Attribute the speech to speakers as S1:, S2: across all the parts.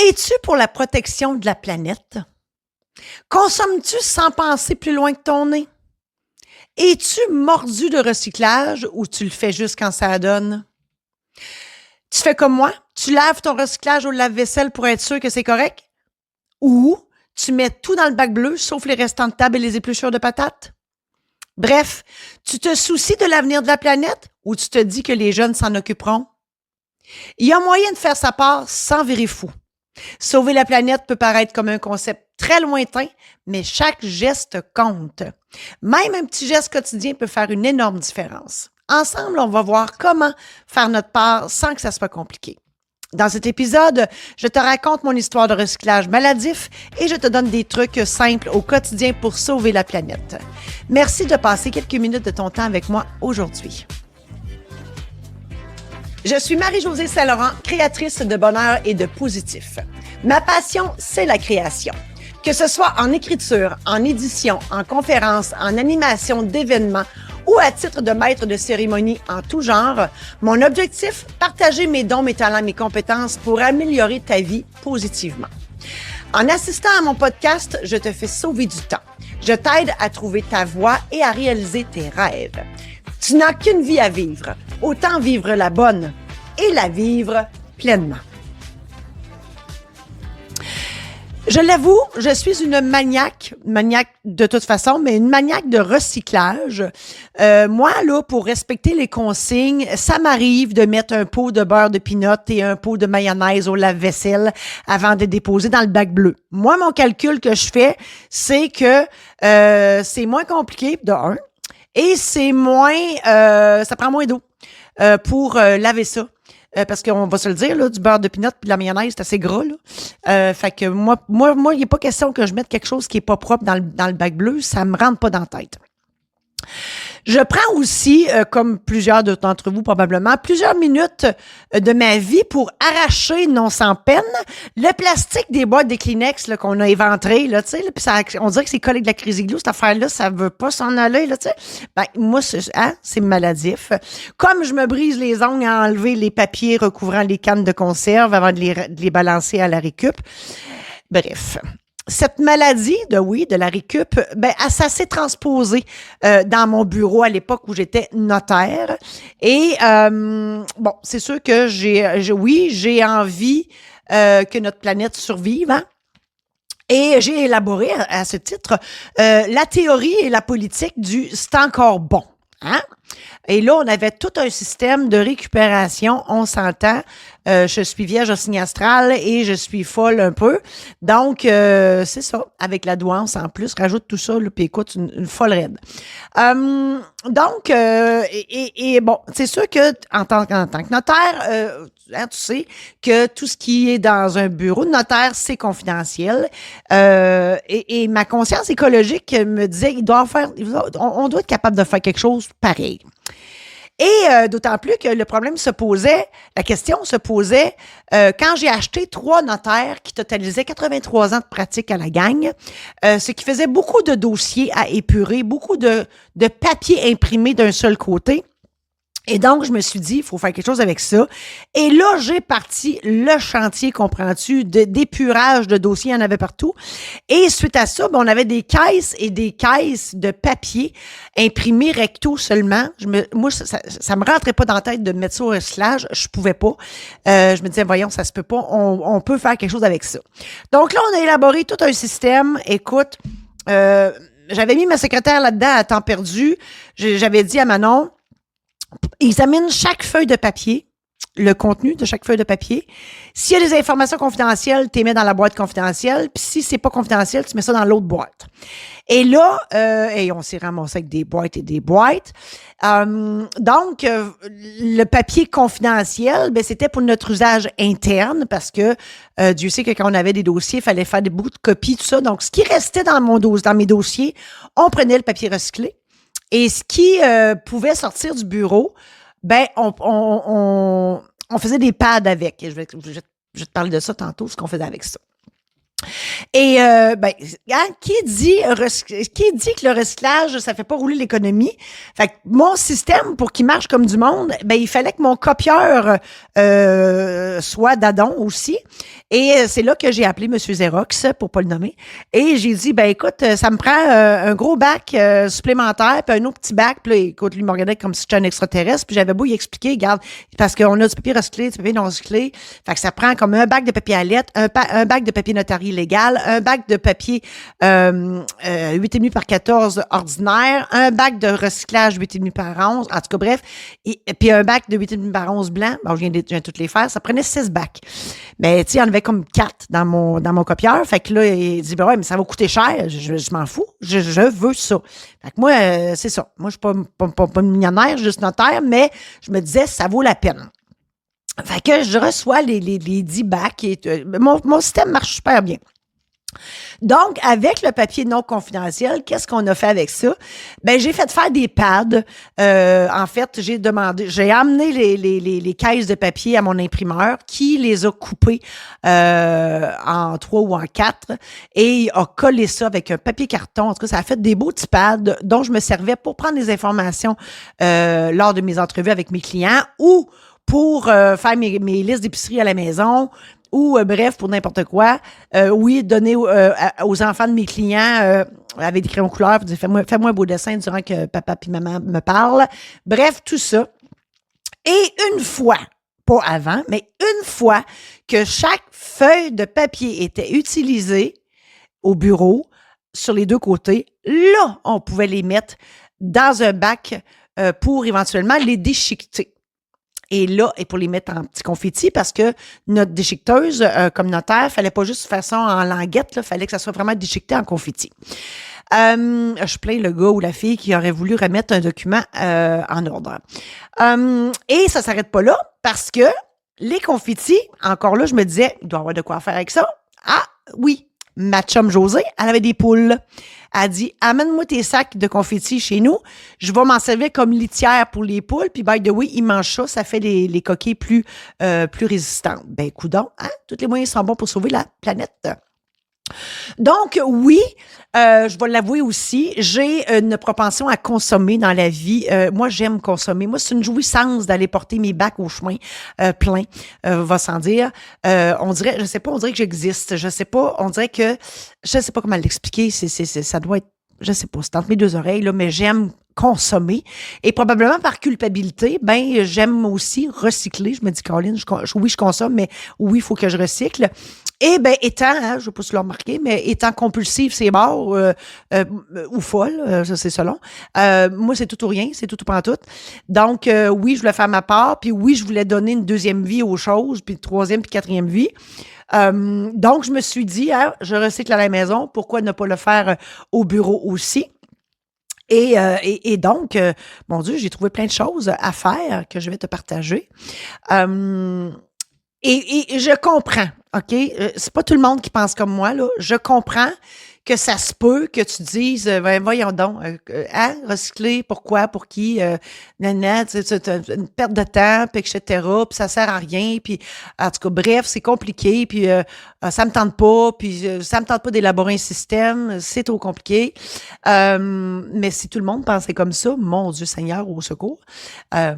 S1: Es-tu pour la protection de la planète? Consommes-tu sans penser plus loin que ton nez? Es-tu mordu de recyclage ou tu le fais juste quand ça donne? Tu fais comme moi? Tu laves ton recyclage au lave-vaisselle pour être sûr que c'est correct? Ou tu mets tout dans le bac bleu, sauf les restants de table et les épluchures de patates? Bref, tu te soucies de l'avenir de la planète ou tu te dis que les jeunes s'en occuperont? Il y a moyen de faire sa part sans virer fou. Sauver la planète peut paraître comme un concept très lointain, mais chaque geste compte. Même un petit geste quotidien peut faire une énorme différence. Ensemble, on va voir comment faire notre part sans que ça soit compliqué. Dans cet épisode, je te raconte mon histoire de recyclage maladif et je te donne des trucs simples au quotidien pour sauver la planète. Merci de passer quelques minutes de ton temps avec moi aujourd'hui. Je suis Marie-Josée Saint-Laurent, créatrice de bonheur et de positif. Ma passion, c'est la création. Que ce soit en écriture, en édition, en conférence, en animation d'événements ou à titre de maître de cérémonie en tout genre, mon objectif, partager mes dons, mes talents, mes compétences pour améliorer ta vie positivement. En assistant à mon podcast, je te fais sauver du temps. Je t'aide à trouver ta voie et à réaliser tes rêves. Tu n'as qu'une vie à vivre. Autant vivre la bonne et la vivre pleinement. Je l'avoue, je suis une maniaque de toute façon, mais une maniaque de recyclage. Moi, là, pour respecter les consignes, ça m'arrive de mettre un pot de beurre de pinot et un pot de mayonnaise au lave-vaisselle avant de déposer dans le bac bleu. Moi, mon calcul que je fais, c'est que c'est moins compliqué, de un, et c'est moins, ça prend moins d'eau pour laver ça. Parce qu'on va se le dire, là, du beurre de pinot puis de la mayonnaise, c'est assez gras, là. Fait que moi, il n'est pas question que je mette quelque chose qui est pas propre dans le bac bleu. Ça me rentre pas dans la tête. Je prends aussi, comme plusieurs d'entre vous probablement, plusieurs minutes de ma vie pour arracher, non sans peine, le plastique des boîtes des Kleenex là, qu'on a éventré, là, tu sais, puis ça, on dirait que c'est collé de la crise glue, cette affaire-là, ça veut pas s'en aller, là, tu sais. Ben, moi, c'est maladif. Comme je me brise les ongles à enlever les papiers recouvrant les cannes de conserve avant de les balancer à la récup. Bref. Cette maladie de la récup, ben, ça s'est transposé dans mon bureau à l'époque où j'étais notaire. Et bon, c'est sûr que j'ai envie que notre planète survive, hein? Et j'ai élaboré à ce titre la théorie et la politique du « c'est encore bon ». Hein? Et là, on avait tout un système de récupération, on s'entend. Je suis vierge au signe astral et je suis folle un peu. Donc, c'est ça, avec la douance en plus, rajoute tout ça, puis écoute, une folle raide. Donc, bon, c'est sûr que en tant que notaire, hein, tu sais que tout ce qui est dans un bureau de notaire, c'est confidentiel. Et ma conscience écologique me disait on doit être capable de faire quelque chose pareil. Et d'autant plus que la question se posait quand j'ai acheté 3 notaires qui totalisaient 83 ans de pratique à la gang, ce qui faisait beaucoup de dossiers à épurer, beaucoup de papiers imprimés d'un seul côté. Et donc, je me suis dit, il faut faire quelque chose avec ça. Et là, j'ai parti le chantier, comprends-tu, d'épurage de dossiers, il y en avait partout. Et suite à ça, on avait des caisses et des caisses de papier imprimés recto seulement. Moi, ça me rentrait pas dans la tête de mettre ça au recyclage. Je pouvais pas. Je me disais, voyons, ça se peut pas. On peut faire quelque chose avec ça. Donc là, on a élaboré tout un système. Écoute, j'avais mis ma secrétaire là-dedans à temps perdu. J'avais dit à Manon, examine chaque feuille de papier, le contenu de chaque feuille de papier. S'il y a des informations confidentielles, tu les mets dans la boîte confidentielle. Puis si c'est pas confidentiel, tu mets ça dans l'autre boîte. Et là, on s'est ramassé avec des boîtes et des boîtes. Donc, le papier confidentiel, ben, c'était pour notre usage interne parce que Dieu sait que quand on avait des dossiers, il fallait faire des bouts de copies, tout ça. Donc, ce qui restait dans mes dossiers, on prenait le papier recyclé. Et ce qui pouvait sortir du bureau, ben on faisait des pads avec. Je vais te parler de ça tantôt, ce qu'on faisait avec ça. Et qui dit que le recyclage, ça fait pas rouler l'économie? Fait que mon système, pour qu'il marche comme du monde, ben il fallait que mon copieur soit d'adon aussi. Et c'est là que j'ai appelé M. Xerox, pour pas le nommer. Et j'ai dit, ben écoute, ça me prend un gros bac supplémentaire, puis un autre petit bac. Puis là, écoute, lui, il me regardait comme si j'étais un extraterrestre. Puis j'avais beau y expliquer, regarde, parce qu'on a du papier recyclé, du papier non recyclé. Fait que ça prend comme un bac de papier à lettres, un bac de papier notarié légal, un bac de papier 8,5 par 14 ordinaire, un bac de recyclage 8,5 par 11, en tout cas, bref, et puis un bac de 8,5 par 11 blanc. Bon, je viens de toutes les faire. Ça prenait 6 bacs. Mais, tu sais, il y en avait comme 4 dans mon copieur. Fait que là, il dit, ben ouais, mais ça va coûter cher. Je m'en fous. Je veux ça. Fait que moi, c'est ça. Moi, je suis pas millionnaire, juste notaire, mais je me disais, ça vaut la peine. Fait que je reçois les 10 bacs et mon système marche super bien. Donc, avec le papier non confidentiel, qu'est-ce qu'on a fait avec ça? Ben, j'ai fait faire des pads. En fait, j'ai amené les caisses de papier à mon imprimeur qui les a coupées en 3 ou en 4 et a collé ça avec un papier carton. En tout cas, ça a fait des beaux petits pads dont je me servais pour prendre des informations lors de mes entrevues avec mes clients ou pour faire mes listes d'épicerie à la maison, ou bref, pour n'importe quoi. Oui, donner aux enfants de mes clients avec des crayons couleurs, dire fais-moi un beau dessin durant que papa et maman me parlent. Bref, tout ça. Et une fois, pas avant, mais une fois que chaque feuille de papier était utilisée au bureau, sur les 2 côtés, là, on pouvait les mettre dans un bac pour éventuellement les déchiqueter. Et là, et pour les mettre en petits confettis, parce que notre déchiqueteuse communautaire, fallait pas juste faire ça en languette, là, fallait que ça soit vraiment déchiqueté en confetti. Je plains le gars ou la fille qui aurait voulu remettre un document en ordre. Et ça s'arrête pas là, parce que les confettis, encore là, je me disais, il doit y avoir de quoi faire avec ça. Ah, oui, ma chum Josée, elle avait des poules. Elle dit, amène-moi tes sacs de confettis chez nous. Je vais m'en servir comme litière pour les poules. Puis, by the way, ils mangent ça. Ça fait les coquilles plus résistantes. Ben, coudonc, hein? Tous les moyens sont bons pour sauver la planète. Donc, oui, je vais l'avouer aussi, j'ai une propension à consommer dans la vie. Moi, j'aime consommer. Moi, c'est une jouissance d'aller porter mes bacs au chemin plein, va sans dire. On dirait, je sais pas, on dirait que j'existe. Je sais pas, on dirait que, je sais pas comment l'expliquer. Ça doit être, je sais pas, c'est entre mes 2 oreilles, là, mais j'aime consommer. Et probablement par culpabilité, ben j'aime aussi recycler. Je me dis, Caroline, oui, je consomme, mais oui, il faut que je recycle. Et ben étant, je ne sais pas si vous l'avez remarqué, mais étant compulsive, c'est mort, ou folle, ça c'est selon. Moi, c'est tout ou rien, c'est tout ou pas tout. Donc, oui, je voulais faire ma part, puis oui, je voulais donner une 2e vie aux choses, puis 3e, puis 4e vie. Donc, je me suis dit, je recycle à la maison, pourquoi ne pas le faire au bureau aussi? Et donc, mon Dieu, j'ai trouvé plein de choses à faire que je vais te partager. Et je comprends, OK? C'est pas tout le monde qui pense comme moi, là. Je comprends que ça se peut que tu dises, ben, voyons donc, recycler, pourquoi, pour qui, nanana, c'est une perte de temps, puis etc., puis ça sert à rien, puis en tout cas, bref, c'est compliqué, puis ça me tente pas, puis ça me tente pas d'élaborer un système, c'est trop compliqué. Mais si tout le monde pensait comme ça, mon Dieu Seigneur, au secours.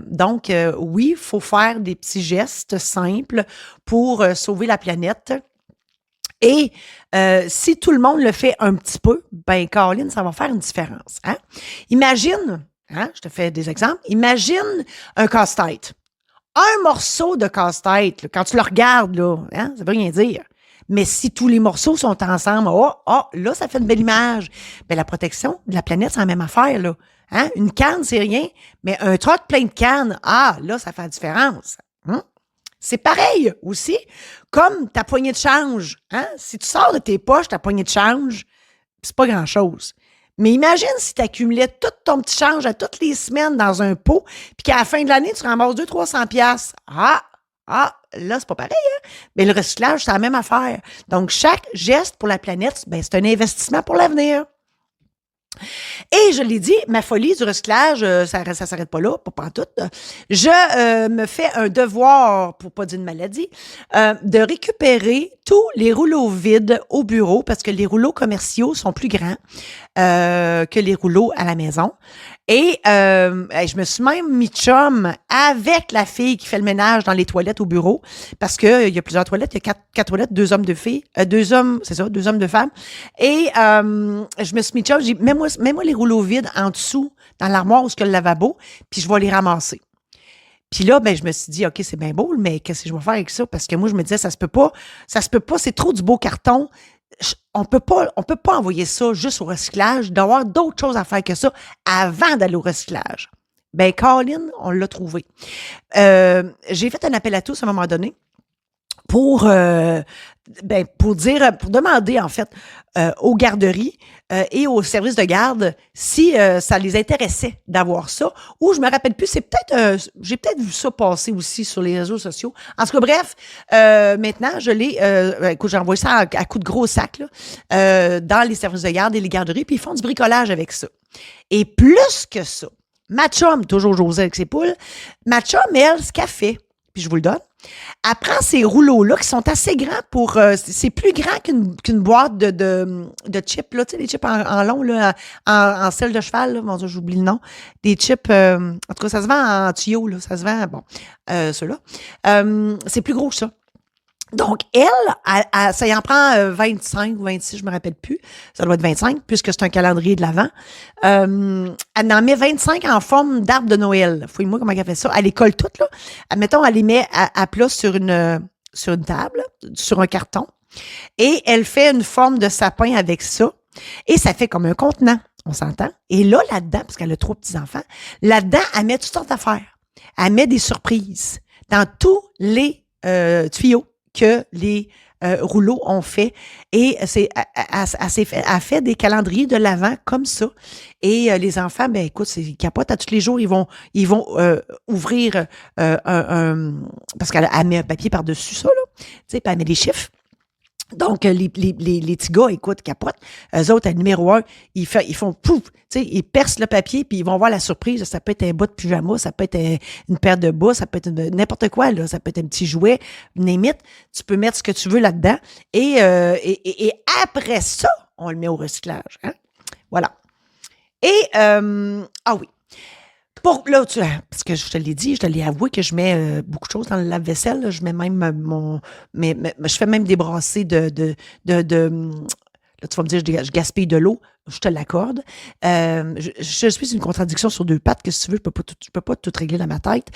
S1: Donc, oui, il faut faire des petits gestes simples pour sauver la planète. Et si tout le monde le fait un petit peu, ben Caroline, ça va faire une différence. Hein? Imagine, je te fais des exemples, imagine un casse-tête. Un morceau de casse-tête, là, quand tu le regardes, là, ça veut rien dire. Mais si tous les morceaux sont ensemble, là, ça fait une belle image. Ben, la protection de la planète, c'est la même affaire, là. Hein? Une canne, c'est rien, mais un troc plein de cannes, là, ça fait la différence. C'est pareil aussi, comme ta poignée de change. Hein? Si tu sors de tes poches ta poignée de change, c'est pas grand-chose. Mais imagine si tu accumulais tout ton petit change à toutes les semaines dans un pot, puis qu'à la fin de l'année, tu ramasses 200-300 piastres. Là, c'est pas pareil, hein? Mais le recyclage, c'est la même affaire. Donc, chaque geste pour la planète, ben, c'est un investissement pour l'avenir. Et je l'ai dit, ma folie du recyclage, ça s'arrête pas là, pas pantoute. Je me fais un devoir, pour pas dire une maladie, de récupérer tous les rouleaux vides au bureau parce que les rouleaux commerciaux sont plus grands que les rouleaux à la maison. Et je me suis même mis chum avec la fille qui fait le ménage dans les toilettes au bureau, parce que il y a plusieurs toilettes, il y a quatre toilettes, deux hommes, deux filles, deux hommes, c'est ça, deux hommes, deux femmes. Et je me suis mis chum, j'ai dit, mets-moi les rouleaux vides en dessous, dans l'armoire où est le lavabo, puis je vais les ramasser. Puis là, ben, je me suis dit, OK, c'est bien beau, mais qu'est-ce que je vais faire avec ça? Parce que moi, je me disais, ça se peut pas, c'est trop du beau carton. On peut pas envoyer ça juste au recyclage, d'avoir d'autres choses à faire que ça avant d'aller au recyclage. Ben, Colin, on l'a trouvé. J'ai fait un appel à tous à un moment donné pour pour demander en fait aux garderies et aux services de garde si ça les intéressait d'avoir ça, ou je me rappelle plus, c'est peut-être j'ai peut-être vu ça passer aussi sur les réseaux sociaux. En tout cas, bref, maintenant je l'ai écoute, j'ai envoyé ça à coup de gros sac là, dans les services de garde et les garderies, puis ils font du bricolage avec ça. Et plus que ça, ma chum, toujours Josée avec ses poules, ma chum, elle, ce qu'elle fait, puis je vous le donne, elle prend ces rouleaux-là qui sont assez grands pour... c'est plus grand qu'une boîte de chips, là, tu sais, les chips en long, là, en selle de cheval, là, bon, j'oublie le nom. Des chips, en tout cas, ça se vend en tuyau, là, ça se vend, bon, ceux-là. C'est plus gros que ça. Donc, elle, ça y en prend 25 ou 26, je me rappelle plus. Ça doit être 25, puisque c'est un calendrier de l'Avent. Elle en met 25 en forme d'arbre de Noël. Fouille-moi comment elle fait ça. Elle les colle toutes, là. Admettons, elle les met à plat sur une table, sur un carton. Et elle fait une forme de sapin avec ça. Et ça fait comme un contenant. On s'entend? Et là-dedans, parce qu'elle a 3 petits-enfants, là-dedans, elle met toutes sortes d'affaires. Elle met des surprises dans tous les tuyaux que les rouleaux ont fait. Et elle fait des calendriers de l'Avent comme ça. Et les enfants, ben écoute, c'est capote. À tous les jours, ils vont ouvrir parce qu'elle met un papier par-dessus ça, là. Tu sais, puis elle met des chiffres. Donc, les petits gars, écoute, capotent. Eux autres, à numéro 1, ils font pouf, tu sais, ils percent le papier, puis ils vont voir la surprise. Ça peut être un bas de pyjama, ça peut être une paire de bas, ça peut être n'importe quoi, là. Ça peut être un petit jouet, limite. Tu peux mettre ce que tu veux là-dedans. Et après ça, on le met au recyclage. Hein? Voilà. Et, ah oui. Parce que je te l'ai dit, je te l'ai avoué que je mets beaucoup de choses dans le lave-vaisselle. Là. Je mets même je fais même des brassées là, tu vas me dire, je gaspille de l'eau. Je te l'accorde. Je suis une contradiction sur deux pattes, que si tu veux, je peux pas tout régler dans ma tête.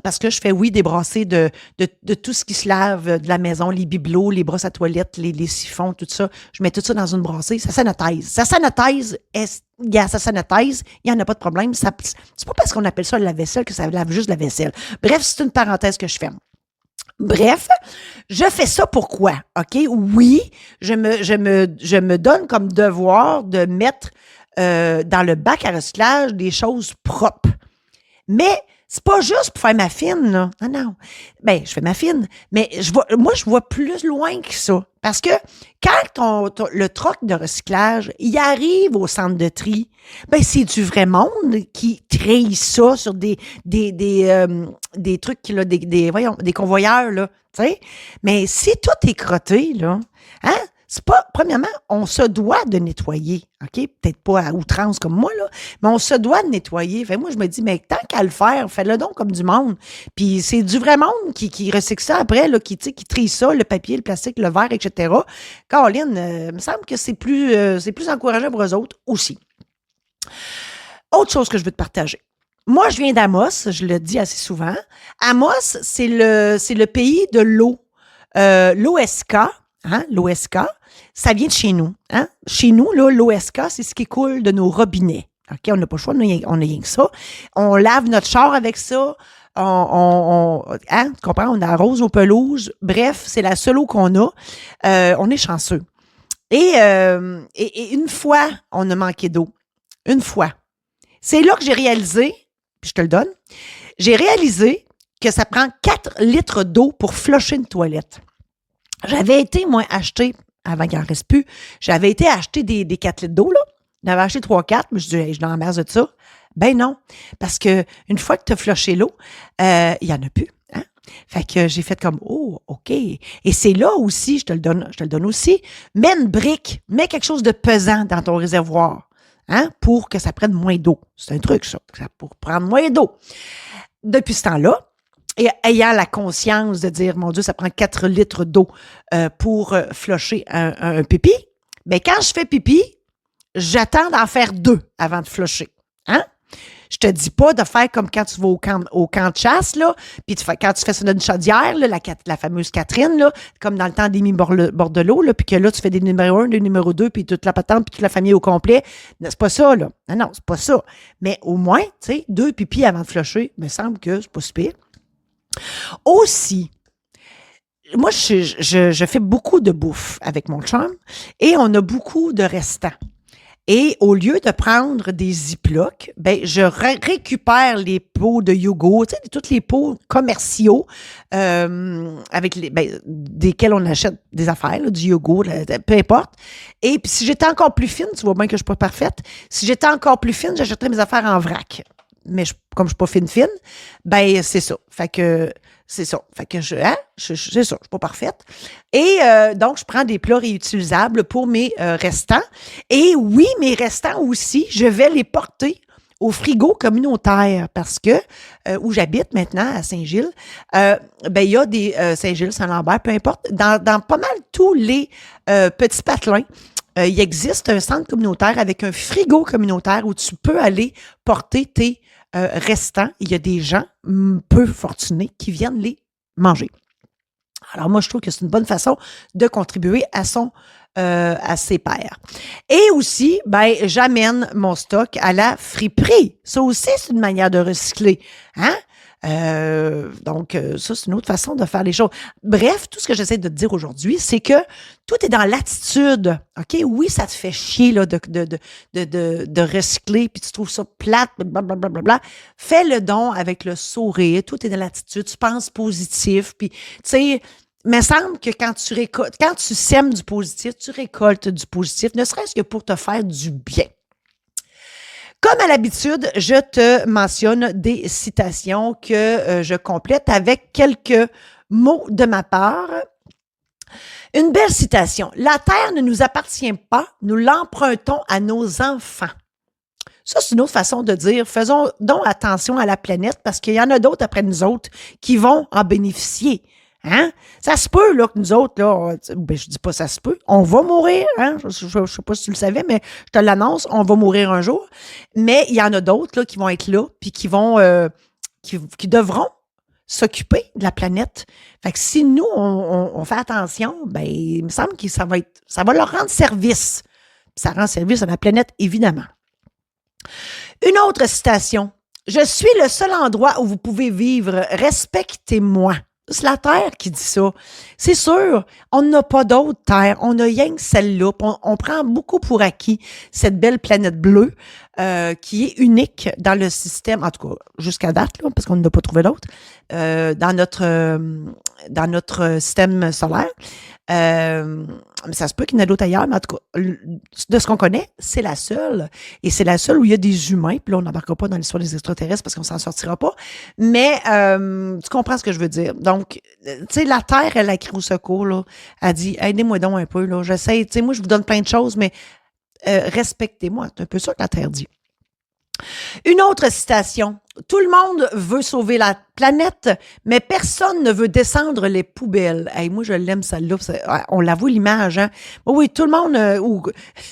S1: Parce que je fais, oui, des brassées de tout ce qui se lave de la maison, les bibelots, les brosses à toilette, les siphons, tout ça. Je mets tout ça dans une brassée. Ça sanitise. Ça sanitise, il n'y en a pas de problème. C'est pas parce qu'on appelle ça le lave-vaisselle que ça lave juste la vaisselle. Bref, c'est une parenthèse que je ferme. Bref, je fais ça pourquoi? OK? Oui, je me donne comme devoir de mettre dans le bac à recyclage des choses propres. Mais c'est pas juste pour faire ma fine, là. Non. Ben, je fais ma fine, mais je vois plus loin que ça. Parce que quand le troc de recyclage, il arrive au centre de tri, ben, c'est du vrai monde qui trie ça sur des trucs, là, des convoyeurs, là, tu sais. Mais si tout est crotté, là, hein? C'est pas, premièrement, on se doit de nettoyer, OK? Peut-être pas à outrance comme moi, là, mais on se doit de nettoyer. Fait moi, je me dis, mais tant qu'à le faire, fais-le donc comme du monde. Puis c'est du vrai monde qui recycle ça après, là, qui trie ça, le papier, le plastique, le verre, etc. Caroline, il me semble que c'est plus encourageant pour eux autres aussi. Autre chose que je veux te partager. Moi, je viens d'Amos, je le dis assez souvent. Amos, c'est le pays de l'eau. L'OSK, hein, l'OSK, ça vient de chez nous. Hein? Chez nous, là, l'OSK, c'est ce qui coule de nos robinets. OK? On n'a pas le choix, on n'a rien que ça. On lave notre char avec ça. Hein? Tu comprends? On arrose nos pelouses. Bref, c'est la seule eau qu'on a. On est chanceux. Et une fois, on a manqué d'eau. Une fois. C'est là que j'ai réalisé, puis je te le donne, j'ai réalisé que ça prend 4 litres d'eau pour flusher une toilette. J'avais été, moi, acheter, avant qu'il n'en reste plus, j'avais été acheter des 4 litres d'eau, là. J'en avais acheté 3-4, mais je dis, hey, je n'en masse de ça. Ben non, parce que une fois que tu as flushé l'eau, il n'y en a plus. Hein? Fait que j'ai fait comme, oh, OK. Et c'est là aussi, je te le donne aussi, mets une brique, mets quelque chose de pesant dans ton réservoir. hein, pour que ça prenne moins d'eau. C'est un truc, ça, pour prendre moins d'eau. Depuis ce temps-là, et ayant la conscience de dire, mon Dieu, ça prend 4 litres d'eau pour flusher un pipi, bien, quand je fais pipi, j'attends d'en faire 2 avant de flusher. Hein? Je te dis pas de faire comme quand tu vas au camp de chasse, là, puis quand tu fais ça dans une chaudière, là, la fameuse Catherine, là, comme dans le temps d'Émile Bordelot, là, puis que là, tu fais des numéros 1, des numéros 2, puis toute la patente, puis toute la famille au complet. C'est pas ça, là. Non, c'est pas ça. Mais au moins, tu sais, 2 pipis avant de flusher, il me semble que c'est pas si pire. Aussi, moi, je fais beaucoup de bouffe avec mon chum et on a beaucoup de restants. Et au lieu de prendre des Ziplocs, ben, je récupère les pots de yogourt, tu sais, tous les pots commerciaux avec desquels on achète des affaires, là, du yogourt, peu importe. Et puis, si j'étais encore plus fine, tu vois bien que je suis pas parfaite, si j'étais encore plus fine, j'achèterais mes affaires en vrac. Mais comme je suis pas fine, ben, c'est ça. Fait que c'est ça. Fait que c'est ça, je suis pas parfaite. Et donc, je prends des plats réutilisables pour mes restants. Et oui, mes restants aussi, je vais les porter au frigo communautaire parce que où j'habite maintenant, à Saint-Gilles, ben il y a des Saint-Gilles, Saint-Lambert, peu importe, dans pas mal tous les petits patelins. Il existe un centre communautaire avec un frigo communautaire où tu peux aller porter tes restants. Il y a des gens peu fortunés qui viennent les manger. Alors moi, je trouve que c'est une bonne façon de contribuer à ses pairs. Et aussi, ben, j'amène mon stock à la friperie. Ça aussi, c'est une manière de recycler. Hein? Donc, ça, c'est une autre façon de faire les choses. Bref, tout ce que j'essaie de te dire aujourd'hui, c'est que tout est dans l'attitude. OK? Oui, ça te fait chier là, de recycler, puis tu trouves ça plate, blablabla. Fais le don avec le sourire. Tout est dans l'attitude. Tu penses positif, puis, tu sais, il me semble que quand tu sèmes du positif, tu récoltes du positif, ne serait-ce que pour te faire du bien. Comme à l'habitude, je te mentionne des citations que je complète avec quelques mots de ma part. Une belle citation. « La terre ne nous appartient pas, nous l'empruntons à nos enfants. » Ça, c'est une autre façon de dire, faisons donc attention à la planète parce qu'il y en a d'autres après nous autres qui vont en bénéficier. Hein? Ça se peut, là, que nous autres, là, ben, je dis pas ça se peut, on va mourir, hein? Je sais pas si tu le savais, mais je te l'annonce, on va mourir un jour. Mais il y en a d'autres, là, qui vont être là, puis qui vont, qui devront s'occuper de la planète. Fait que si nous, on fait attention, ben, il me semble que ça va leur rendre service. Ça rend service à la planète, évidemment. Une autre citation. « Je suis le seul endroit où vous pouvez vivre. Respectez-moi. » C'est la Terre qui dit ça. C'est sûr, on n'a pas d'autre Terre. On a rien que celle-là. On prend beaucoup pour acquis cette belle planète bleue qui est unique dans le système, en tout cas jusqu'à date, là, parce qu'on n'a pas trouvé d'autre, dans notre système solaire. Mais ça se peut qu'il y en ait d'autres ailleurs, mais en tout cas, de ce qu'on connaît, c'est la seule. Et c'est la seule où il y a des humains. Puis là, on n'embarquera pas dans l'histoire des extraterrestres parce qu'on s'en sortira pas. Mais tu comprends ce que je veux dire. Donc, tu sais, la Terre, elle a crié au secours, là. Elle dit, aidez-moi donc un peu, là. J'essaie, tu sais, moi, je vous donne plein de choses, mais respectez-moi. C'est un peu ça que la Terre dit. Une autre citation. Tout le monde veut sauver la planète, mais personne ne veut descendre les poubelles. Hey, moi, je l'aime, celle-là. On la voit, l'image, hein? Oui, tout le monde...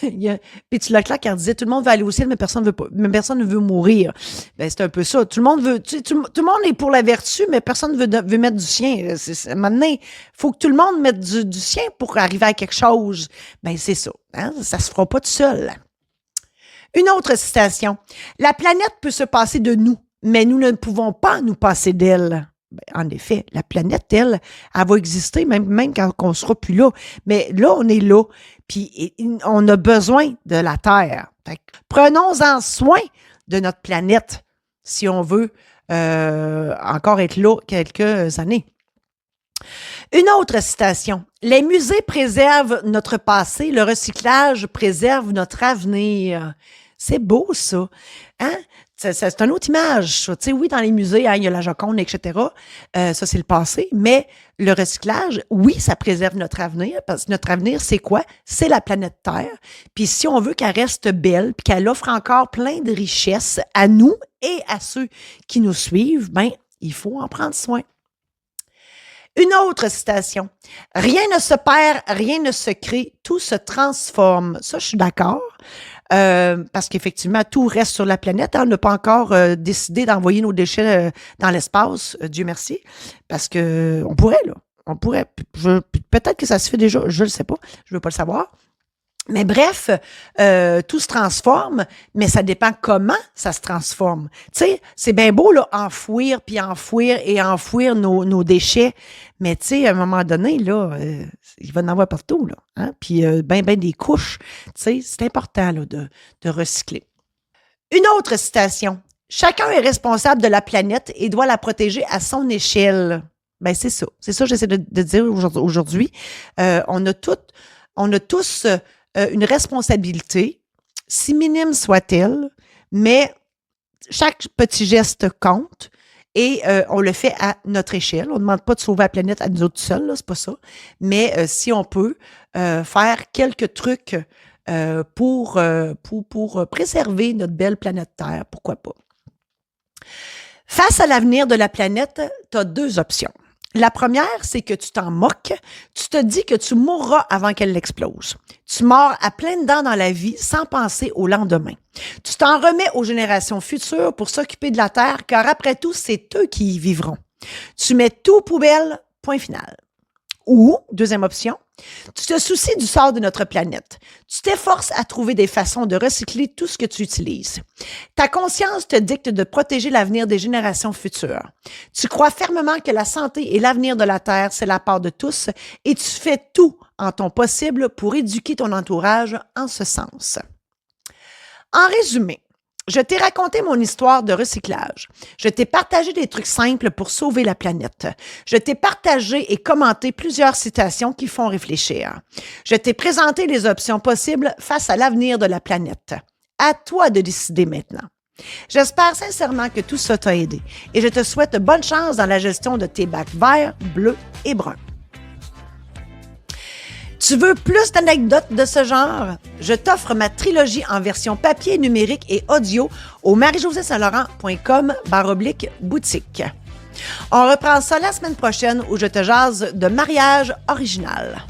S1: il y a Pétula Leclerc qui disait « Tout le monde veut aller au ciel, mais personne ne veut mourir. » Ben, c'est un peu ça. Tout le monde veut... tout le monde est pour la vertu, mais personne ne veut mettre du sien. Maintenant, il faut que tout le monde mette du sien pour arriver à quelque chose. Ben, c'est ça. Hein? Ça se fera pas tout seul. Une autre citation. « La planète peut se passer de nous, mais nous ne pouvons pas nous passer d'elle. » En effet, la planète, elle va exister même quand on ne sera plus là. Mais là, on est là, puis on a besoin de la Terre. Fait que prenons-en soin de notre planète si on veut encore être là quelques années. Une autre citation. « Les musées préservent notre passé, le recyclage préserve notre avenir. » C'est beau, ça. Hein? c'est une autre image, ça. Tu sais, oui, dans les musées, hein, il y a la Joconde, etc. Ça, c'est le passé. Mais le recyclage, oui, ça préserve notre avenir. Parce que notre avenir, c'est quoi? C'est la planète Terre. Puis si on veut qu'elle reste belle, puis qu'elle offre encore plein de richesses à nous et à ceux qui nous suivent, ben, il faut en prendre soin. Une autre citation. Rien ne se perd, rien ne se crée, tout se transforme. Ça, je suis d'accord. Parce qu'effectivement, tout reste sur la planète. On n'a pas encore décidé d'envoyer nos déchets dans l'espace, Dieu merci. Parce que on pourrait, là. On pourrait. Peut-être que ça se fait déjà, je ne le sais pas. Je ne veux pas le savoir. Mais bref, tout se transforme, mais ça dépend comment ça se transforme. Tu sais, c'est bien beau, là, enfouir nos déchets, mais tu sais, à un moment donné, là, il va en avoir partout, là. Hein? Puis, ben des couches. Tu sais, c'est important, là, de recycler. Une autre citation. Chacun est responsable de la planète et doit la protéger à son échelle. Ben, c'est ça. C'est ça que j'essaie de dire aujourd'hui. On a tous une responsabilité, si minime soit-elle, mais chaque petit geste compte et on le fait à notre échelle. On ne demande pas de sauver la planète à nous autres seuls, là, c'est pas ça. Mais si on peut faire quelques trucs pour préserver notre belle planète Terre, pourquoi pas. Face à l'avenir de la planète, tu as deux options. La première, c'est que tu t'en moques. Tu te dis que tu mourras avant qu'elle explose. Tu mords à pleines dents dans la vie sans penser au lendemain. Tu t'en remets aux générations futures pour s'occuper de la Terre, car après tout, c'est eux qui y vivront. Tu mets tout poubelle, point final. Ou, deuxième option, tu te soucies du sort de notre planète. Tu t'efforces à trouver des façons de recycler tout ce que tu utilises. Ta conscience te dicte de protéger l'avenir des générations futures. Tu crois fermement que la santé et l'avenir de la Terre, c'est la part de tous et tu fais tout en ton possible pour éduquer ton entourage en ce sens. En résumé, je t'ai raconté mon histoire de recyclage. Je t'ai partagé des trucs simples pour sauver la planète. Je t'ai partagé et commenté plusieurs citations qui font réfléchir. Je t'ai présenté les options possibles face à l'avenir de la planète. À toi de décider maintenant. J'espère sincèrement que tout ça t'a aidé et je te souhaite bonne chance dans la gestion de tes bacs verts, bleus et bruns. Tu veux plus d'anecdotes de ce genre? Je t'offre ma trilogie en version papier, numérique et audio au marijosesaint-laurent.com/boutique. On reprend ça la semaine prochaine où je te jase de mariage original.